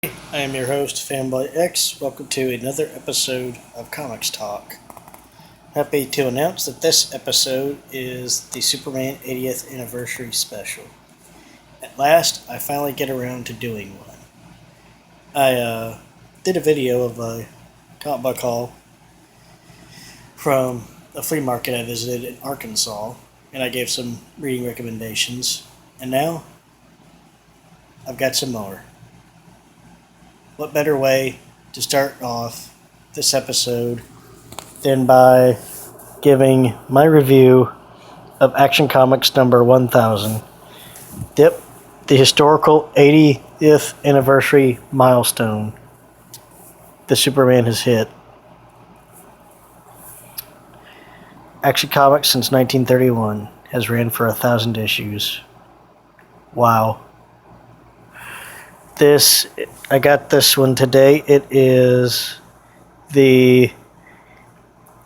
I am your host, Fanboy X. Welcome to another episode of Comics Talk. Happy to announce that this episode is the Superman 80th Anniversary Special. At last, I finally get around to doing one. I did a video of a comic book haul from a flea market I visited in Arkansas, and I gave some reading recommendations. And now, I've got some more. What better way to start off this episode than by giving my review of Action Comics number 1000. Yep, the historical 80th anniversary milestone the Superman has hit. Action Comics since 1931 has ran for 1,000 issues. Wow. I got this one today. It is the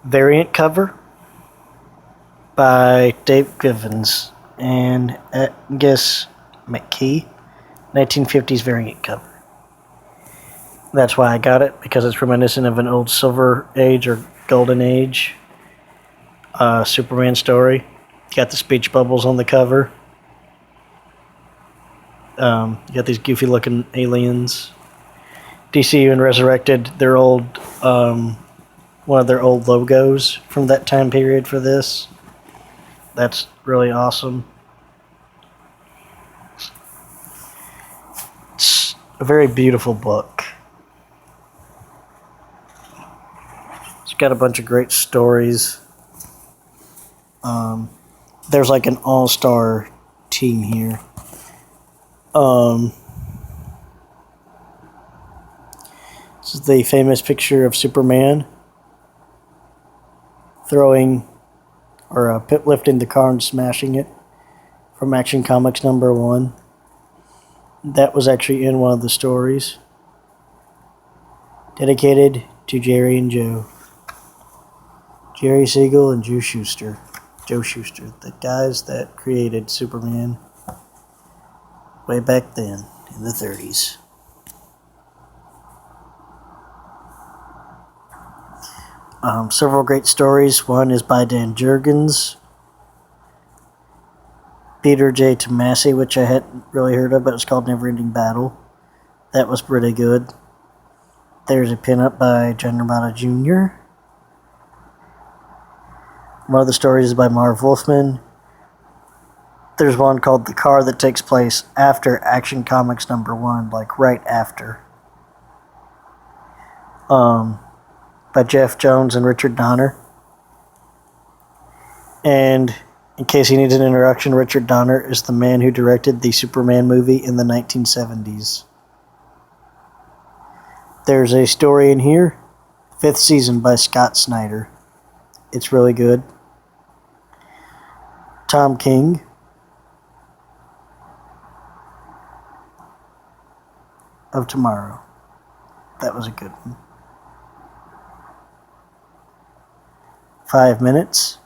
variant cover by Dave Givens and Angus McKee, 1950s variant cover. That's why I got it, because it's reminiscent of an old Silver Age or Golden Age Superman story. Got the speech bubbles on the cover. You got these goofy looking aliens. DC even resurrected their old one of their old logos from that time period for this. That's really awesome. It's a very beautiful book. It's got a bunch of great stories. There's like an all-star team here. This is the famous picture of Superman throwing or lifting the car and smashing it from Action Comics number 1. That was actually in one of the stories. Dedicated to Jerry and Joe. Jerry Siegel and Joe Shuster, the guys that created Superman way back then in the 30s. Several great stories. One is by Dan Jurgens. Peter J. Tomasi, which I hadn't really heard of, but it's called Never Ending Battle. That was pretty good. There's a pinup by John Romita Jr. One of the stories is by Marv Wolfman. There's one called The Car that takes place after Action Comics number 1, like right after. By Jeff Jones and Richard Donner. And in case he needs an introduction, Richard Donner is the man who directed the Superman movie in the 1970s. There's a story in here, 5th season by Scott Snyder. It's really good. Tom King. Of Tomorrow. That was a good one. 5 Minutes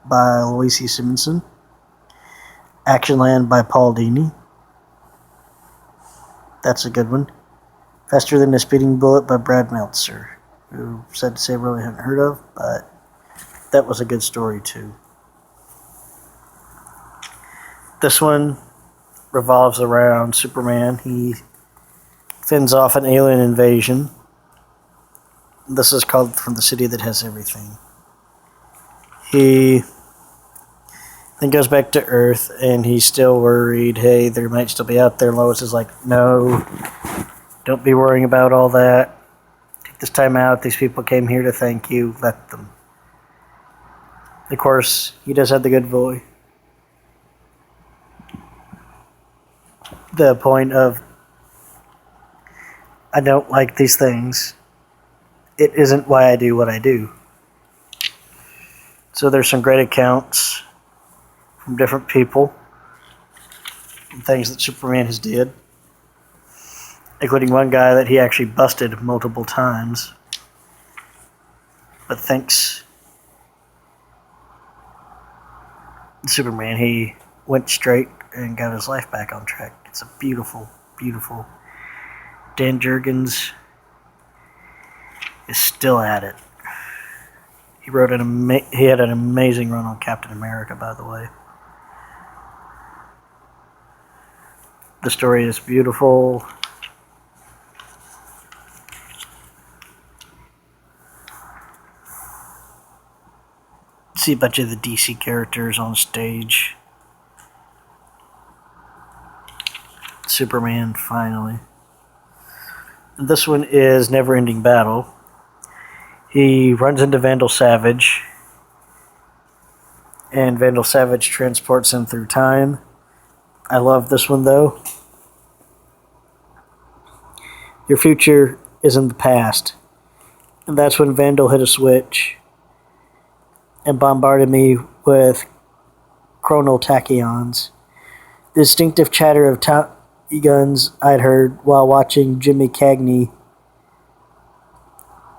by Lois Simonson. Actionland by Paul Dini. That's a good one. Faster Than a Speeding Bullet by Brad Meltzer, who said to say I really haven't heard of, but that was a good story too. This one revolves around Superman. He fends off an alien invasion. This is called From the City That Has Everything. He then goes back to Earth, and he's still worried, hey, there might still be out there. Lois is like, no, don't be worrying about all that. Take this time out. These people came here to thank you. Let them. Of course, he does have the good boy. The point of, I don't like these things. It isn't why I do what I do. So there's some great accounts from different people and things that Superman has did, including one guy that he actually busted multiple times, but thanks Superman, he went straight and got his life back on track. It's a beautiful, beautiful Dan Jurgens is still at it. He had an amazing run on Captain America, by the way. The story is beautiful. See a bunch of the DC characters on stage. Superman, finally. And this one is Never Ending Battle. He runs into Vandal Savage, and Vandal Savage transports him through time. I love this one, though. Your future is in the past. And that's when Vandal hit a switch and bombarded me with chronal tachyons. The distinctive chatter of Tommy guns I'd heard while watching Jimmy Cagney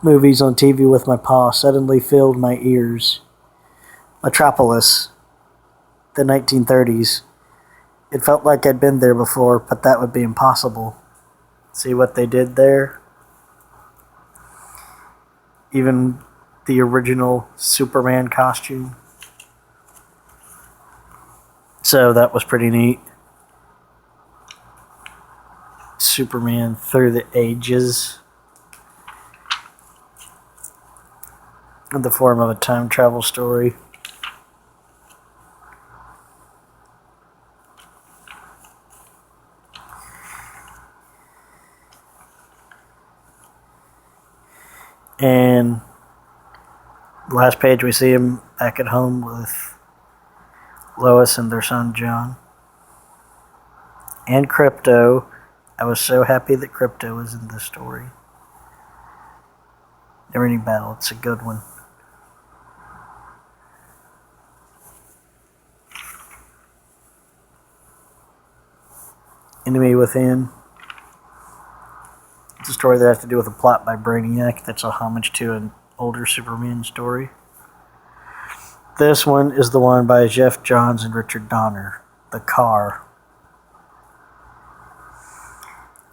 movies on TV with my pa suddenly filled my ears. Metropolis, the 1930s. It felt like I'd been there before, but that would be impossible. See what they did there? Even the original Superman costume. So that was pretty neat. Superman through the ages. In the form of a time travel story. And last page we see him back at home with Lois and their son John. And Crypto. I was so happy that Crypto was in this story. Never Ending Battle. It's a good one. Enemy Within. It's a story that has to do with a plot by Brainiac that's a homage to an older Superman story. This one is the one by Jeff Johns and Richard Donner, The Car.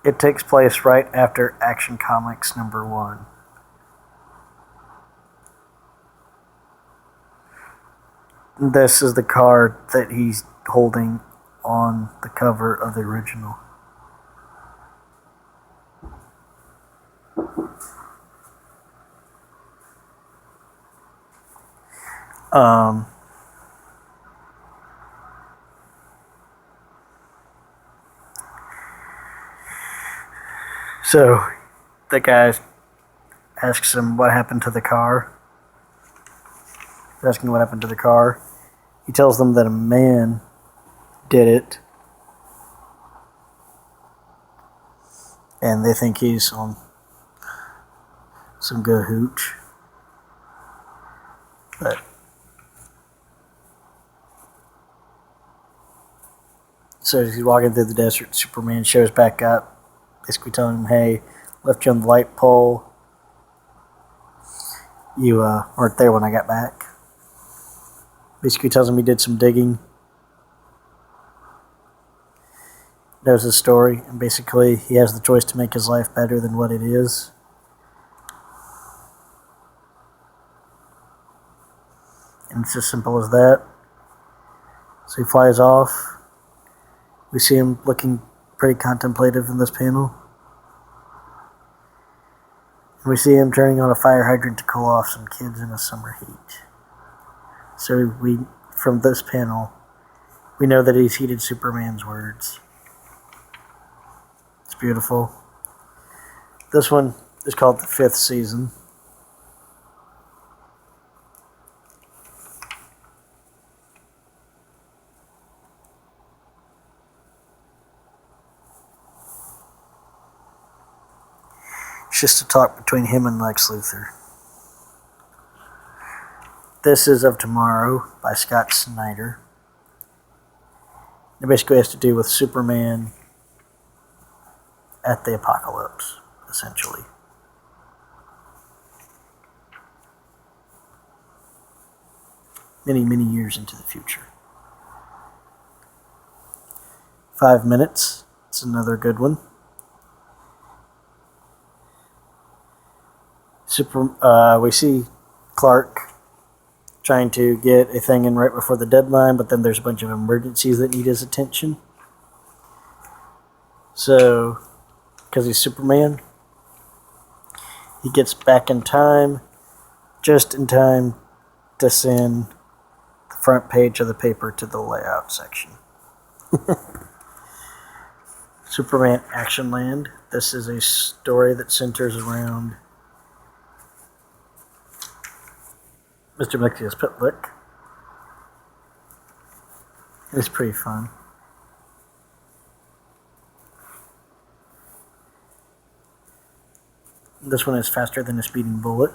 It takes place right after Action Comics #1. This is the car that he's holding on the cover of the original. So the guy asks him what happened to the car. They're asking what happened to the car. He tells them that a man did it. And they think he's on some good hooch. But so as he's walking through the desert, Superman shows back up, basically telling him, hey, left you on the light pole. You weren't there when I got back. Basically tells him he did some digging. Knows his story, and basically he has the choice to make his life better than what it is. And it's as simple as that. So he flies off. We see him looking pretty contemplative in this panel. And we see him turning on a fire hydrant to cool off some kids in a summer heat. So from this panel, we know that he's heeded Superman's words. It's beautiful. This one is called The Fifth Season. It's just a talk between him and Lex Luthor. This is Of Tomorrow by Scott Snyder. It basically has to do with Superman at the apocalypse, essentially. Many, many years into the future. 5 minutes. It's another good one. We see Clark trying to get a thing in right before the deadline, but then there's a bunch of emergencies that need his attention. So, because he's Superman, he gets back in time, just in time to send the front page of the paper to the layout section. Superman Action Land. This is a story that centers around Mr. Mixius Pitlick. It's pretty fun. This one is faster than a speeding bullet.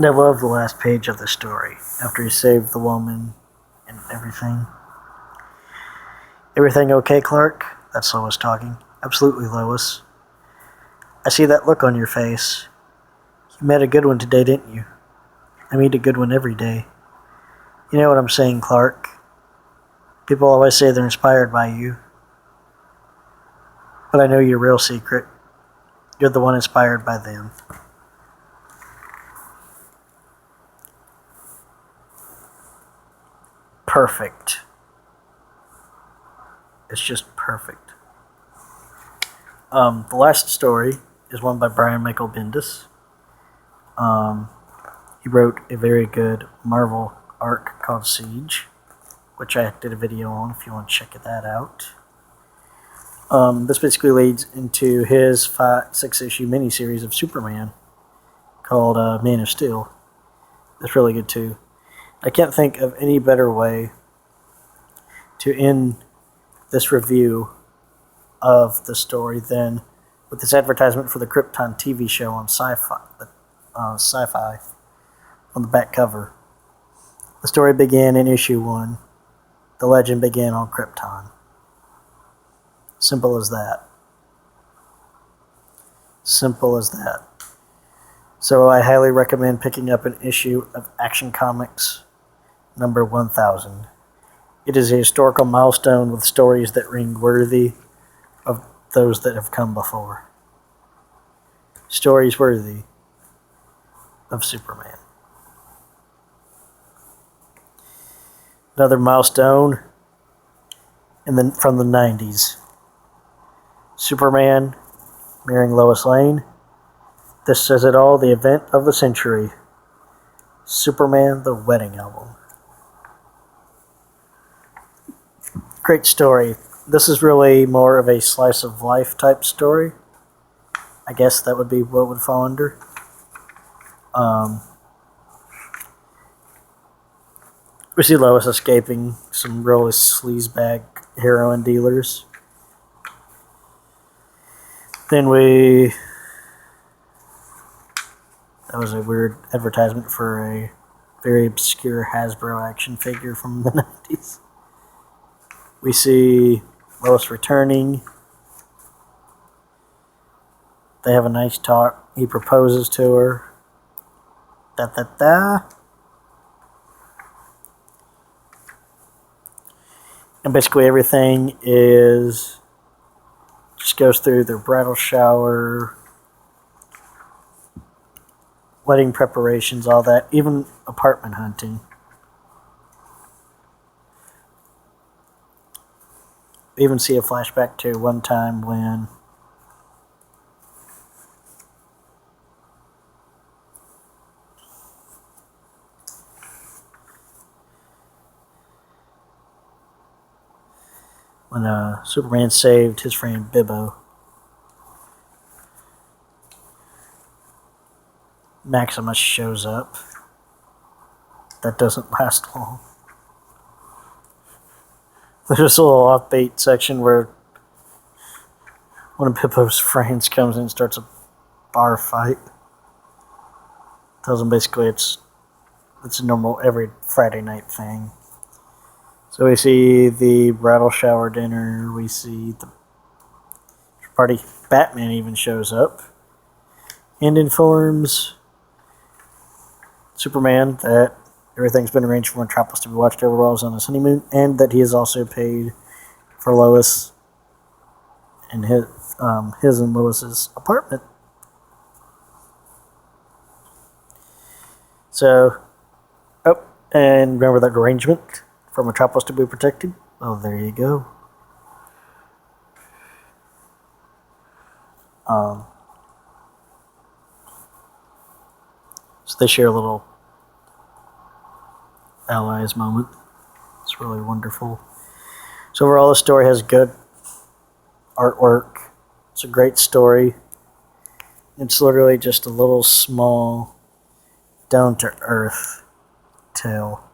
I love the last page of the story, after he saved the woman and everything. Everything okay, Clark? That's Lois talking. Absolutely, Lois. I see that look on your face. You met a good one today, didn't you? I meet a good one every day. You know what I'm saying, Clark? People always say they're inspired by you. But I know your real secret. You're the one inspired by them. Perfect. It's just perfect. The last story is one by Brian Michael Bendis. He wrote a very good Marvel arc called Siege, which I did a video on if you want to check that out. This basically leads into his 6-issue miniseries of Superman called Man of Steel. It's really good too. I can't think of any better way to end this review of the story than with this advertisement for the Krypton TV show on Sci-Fi on the back cover. The story began in issue 1. The legend began on Krypton. Simple as that. Simple as that. So I highly recommend picking up an issue of Action Comics number 1000. It is a historical milestone with stories that ring worthy of those that have come before. Stories worthy of Superman. Another milestone from the 90s. Superman marrying Lois Lane. This says it all, the event of the century. Superman, the wedding album. Great story. This is really more of a slice of life type story. I guess that would be what would fall under. We see Lois escaping some really sleazebag heroin dealers. Then that was a weird advertisement for a very obscure Hasbro action figure from the 90s. We see Lois returning. They have a nice talk. He proposes to her. And basically everything just goes through their bridal shower, wedding preparations, all that, even apartment hunting. We even see a flashback to one time when Superman saved his friend Bibbo. Maximus shows up. That doesn't last long. There's a little offbeat section where one of Bibbo's friends comes in and starts a bar fight. Tells him basically it's a normal every Friday night thing. So we see the bridal shower dinner, we see the party. Batman even shows up and informs Superman that everything's been arranged for Metropolis to be watched over while he's on his honeymoon, and that he has also paid for Lois and his and Lois's apartment. So, oh, and remember that arrangement for Metropolis to be protected? Oh, there you go. So they share a little allies moment. It's really wonderful. So overall, the story has good artwork. It's a great story. It's literally just a little small, down-to-earth tale.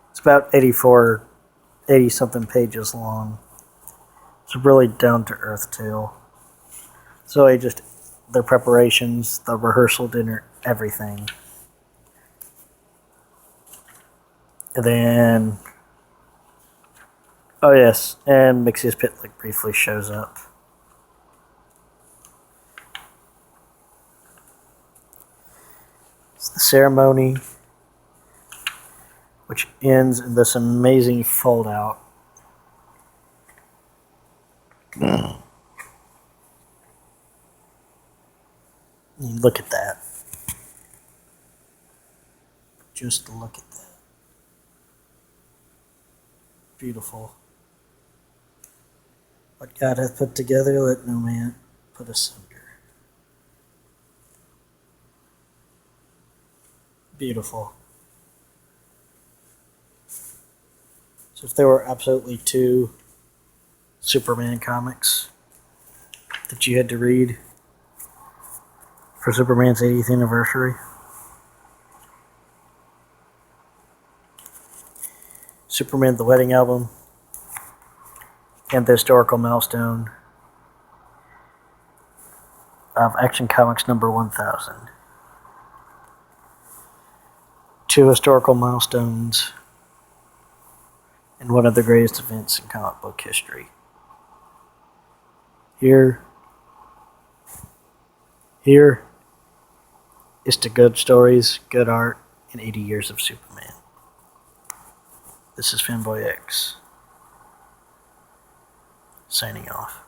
It's about 80 something pages long. It's a really down-to-earth tale. So really just the preparations, the rehearsal dinner, everything. And then, oh yes, and Mixia's Pit like briefly shows up. It's the ceremony, which ends in this amazing fold out. Look at that. Just look at that. Beautiful. What God hath put together, let no man put asunder. Beautiful. So if there were absolutely 2 Superman comics that you had to read for Superman's 80th anniversary, Superman the Wedding Album and the historical milestone of Action Comics number 1000. 2 historical milestones and one of the greatest events in comic book history. Here is to good stories, good art, and 80 years of Superman. This is Fanboy X, signing off.